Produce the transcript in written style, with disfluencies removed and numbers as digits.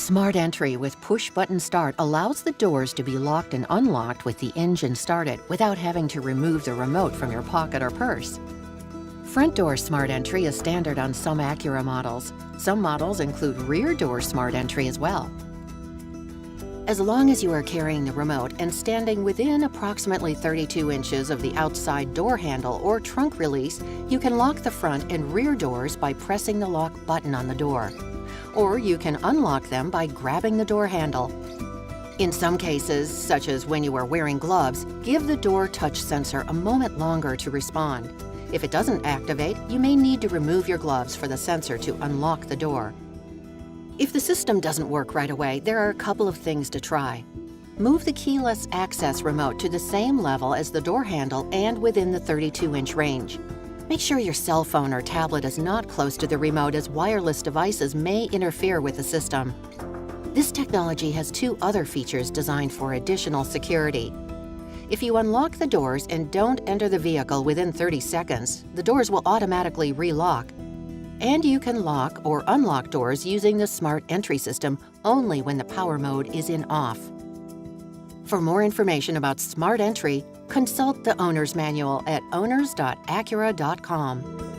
Smart Entry with push-button start allows the doors to be locked and unlocked with the engine started without having to remove the remote from your pocket or purse. Front door Smart Entry is standard on some Acura models. Some models include rear door Smart Entry as well. As long as you are carrying the remote and standing within approximately 32 inches of the outside door handle or trunk release, you can lock the front and rear doors by pressing the lock button on the door. Or you can unlock them by grabbing the door handle. In some cases, such as when you are wearing gloves, give the door touch sensor a moment longer to respond. If it doesn't activate, you may need to remove your gloves for the sensor to unlock the door. If the system doesn't work right away, there are a couple of things to try. Move the keyless access remote to the same level as the door handle and within the 32-inch range. Make sure your cell phone or tablet is not close to the remote, as wireless devices may interfere with the system. This technology has two other features designed for additional security. If you unlock the doors and don't enter the vehicle within 30 seconds, the doors will automatically relock. And you can lock or unlock doors using the Smart Entry system only when the power mode is in off. For more information about Smart Entry, consult the Owner's Manual at owners.acura.com.